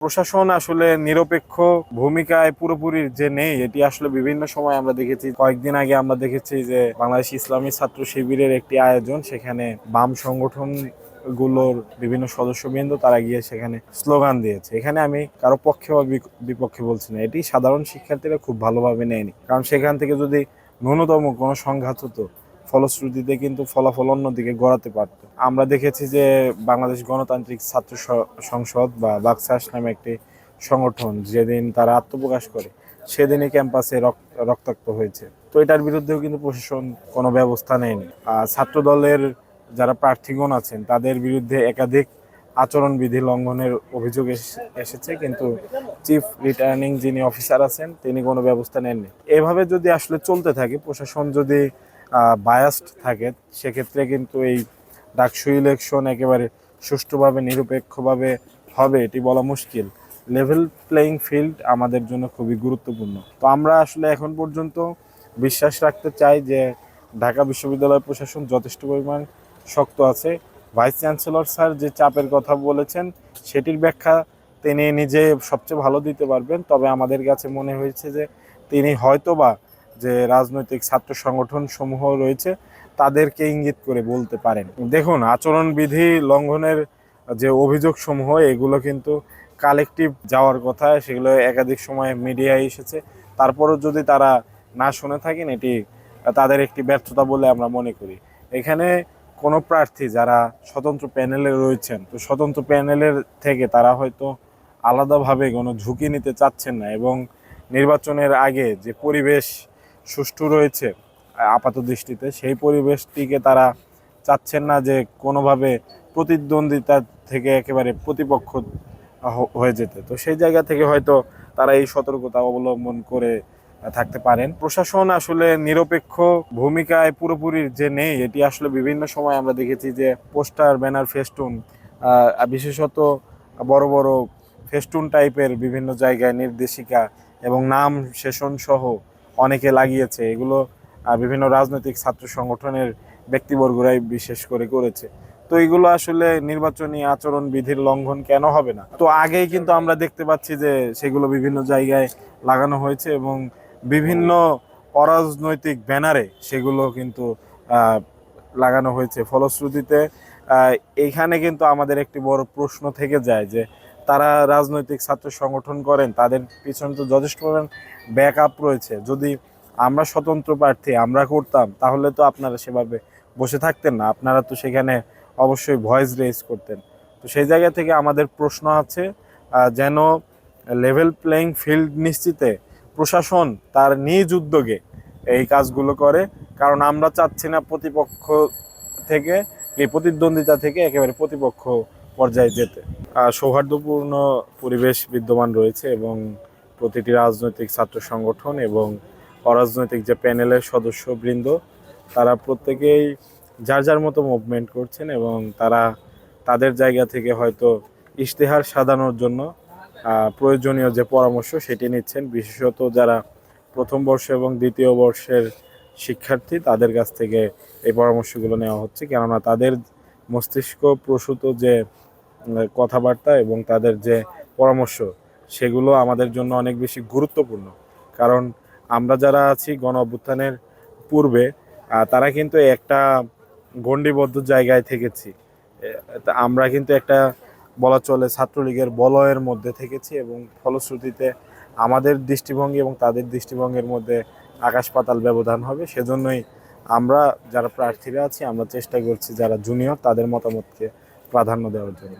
প্রশাসন আসলে নিরপেক্ষ ভূমিকায় পুরোপুরি যে নেই, এটি আসলে বিভিন্ন সময় আমরা দেখেছি। কয়েকদিন আগে আমরা দেখেছি যে বাংলাদেশ ইসলামী ছাত্র শিবিরের একটি আয়োজন, সেখানে বাম সংগঠন গুলোর বিভিন্ন সদস্যবৃন্দ তারা গিয়ে সেখানে স্লোগান দিয়েছে। এখানে আমি কারো পক্ষে বা বিপক্ষে বলছি না, এটি সাধারণ শিক্ষার্থীরা খুব ভালোভাবে নেয়নি, কারণ সেখান থেকে যদি ন্যূনতম কোনো সংঘাত হতো, ফলশ্রুতিতে কিন্তু ফলাফল অন্যদিকে গড়াতে পারত। আমরা দেখেছি যে বাংলাদেশ গণতান্ত্রিক ছাত্র সংসদ বা বাকসাস নামে একটি সংগঠন যেদিন তারা আত্মপ্রকাশ করে সেদিনই ক্যাম্পাসে রক্তাক্ত হয়েছে। তো এটার বিরুদ্ধেও কিন্তু প্রশাসন কোনো ব্যবস্থা নেয়নি। ছাত্র দলের যারা প্রার্থীগণ আছেন তাদের বিরুদ্ধে একাধিক আচরণবিধি লঙ্ঘনের অভিযোগ এসেছে, কিন্তু চিফ রিটার্নিং যিনি অফিসার আছেন তিনি কোনো ব্যবস্থা নেননি। এভাবে যদি আসলে চলতে থাকে, প্রশাসন যদি বায়াসড থাকে, সেক্ষেত্রে কিন্তু এই ডাকসু ইলেকশন একেবারে সুষ্ঠুভাবে নিরপেক্ষভাবে হবে এটি বলা মুশকিল। লেভেল প্লেয়িং ফিল্ড আমাদের জন্য খুবই গুরুত্বপূর্ণ। তো আমরা আসলে এখন পর্যন্ত বিশ্বাস রাখতে চাই যে ঢাকা বিশ্ববিদ্যালয় প্রশাসন যথেষ্ট পরিমাণ শক্ত আছে। ভাইস চ্যান্সেলর স্যার যে চাপের কথা বলেছেন সেটির ব্যাখ্যা তিনি নিজে সবচেয়ে ভালো দিতে পারবেন, তবে আমাদের কাছে মনে হয়েছে যে তিনি হয়তোবা যে রাজনৈতিক ছাত্র সংগঠন সমূহ রয়েছে তাদেরকে ইঙ্গিত করে বলতে পারেন। দেখুন, আচরণবিধি লঙ্ঘনের যে অভিযোগ সমূহ এগুলো কিন্তু কালেকটিভ যাওয়ার কথা, সেগুলো একাধিক সময় মিডিয়ায় এসেছে। তারপরও যদি তারা না শুনে থাকেন, এটি তাদের একটি ব্যর্থতা বলে আমরা মনে করি। এখানে কোনো প্রার্থী যারা স্বতন্ত্র প্যানেলে রয়েছেন, তো স্বতন্ত্র প্যানেলের থেকে তারা হয়তো আলাদাভাবে কোনো ঝুঁকি নিতে চাচ্ছেন না, এবং নির্বাচনের আগে যে পরিবেশ সুষ্ঠু রয়েছে আপাত দৃষ্টিতে, সেই পরিবেশটিকে তারা চাচ্ছেন না যে কোনোভাবে প্রতিদ্বন্দ্বিতা থেকে একেবারে প্রতিপক্ষ হয়ে যেতে। তো সেই জায়গা থেকে হয়তো তারা এই সতর্কতা অবলম্বন করে থাকতে পারেন। প্রশাসন আসলে নিরপেক্ষ ভূমিকায় পুরোপুরি যে নেই, এটি আসলে বিভিন্ন সময় আমরা দেখেছি যে পোস্টার, ব্যানার, ফেস্টুন, বিশেষত বড় বড় ফেস্টুন টাইপের বিভিন্ন জায়গায় নির্দেশিকা এবং নাম সেশন সহ অনেকে লাগিয়েছে। এগুলো বিভিন্ন রাজনৈতিক ছাত্র সংগঠনের ব্যক্তিবর্গরাই বিশেষ করে করেছে। তো এগুলো আসলে নির্বাচনী আচরণ বিধির লঙ্ঘন কেন হবে না? তো আগেই কিন্তু আমরা দেখতে পাচ্ছি যে সেগুলো বিভিন্ন জায়গায় লাগানো হয়েছে, এবং বিভিন্ন অরাজনৈতিক ব্যানারে সেগুলো কিন্তু লাগানো হয়েছে। ফলশ্রুতিতে এইখানে কিন্তু আমাদের একটি বড় প্রশ্ন থেকে যায় যে তারা রাজনৈতিক ছাত্র সংগঠন করেন, তাদের পিছনে তো যথেষ্ট পরিমাণ ব্যাকআপ রয়েছে। যদি আমরা স্বতন্ত্র প্রার্থী আমরা করতাম, তাহলে তো আপনারা সেভাবে বসে থাকতেন না, আপনারা তো সেখানে অবশ্যই ভয়েস রেজ করতেন। তো সেই জায়গা থেকে আমাদের প্রশ্ন আছে যেন লেভেল প্লেয়িং ফিল্ড নিশ্চিতে প্রশাসন তার নিজ উদ্যোগে এই কাজগুলো করে, কারণ আমরা চাচ্ছি না প্রতিপক্ষ থেকে, এই প্রতিদ্বন্দ্বিতা থেকে একেবারে প্রতিপক্ষ পর্যায়ে যেতে। সৌহার্দ্যপূর্ণ পরিবেশ বিদ্যমান রয়েছে, এবং প্রতিটি রাজনৈতিক ছাত্র সংগঠন এবং অরাজনৈতিক যে প্যানেলের সদস্যবৃন্দ তারা প্রত্যেকেই যার যার মতো মুভমেন্ট করছেন, এবং তারা তাদের জায়গা থেকে হয়তো ইশতেহার সাজানোর জন্য প্রয়োজনীয় যে পরামর্শ সেটি নিচ্ছেন। বিশেষত যারা প্রথম বর্ষ এবং দ্বিতীয় বর্ষের শিক্ষার্থী তাদের কাছ থেকে এই পরামর্শগুলো নেওয়া হচ্ছে, কেননা তাদের মস্তিষ্ক প্রসূত যে কথাবার্তা এবং তাদের যে পরামর্শ সেগুলো আমাদের জন্য অনেক বেশি গুরুত্বপূর্ণ। কারণ আমরা যারা আছি গণ অভ্যুত্থানের পূর্বে, তারা কিন্তু একটা গণ্ডিবদ্ধ জায়গায় থেকেছি। আমরা কিন্তু একটা বলা চলে ছাত্রলীগের বলয়ের মধ্যে থেকেছি, এবং ফলশ্রুতিতে আমাদের দৃষ্টিভঙ্গি এবং তাদের দৃষ্টিভঙ্গির মধ্যে আকাশ পাতাল ব্যবধান হবে। সেজন্যই আমরা যারা প্রার্থীরা আছি আমরা চেষ্টা করছি যারা জুনিয়র তাদের মতামতকে প্রাধান্য দেওয়ার জন্য।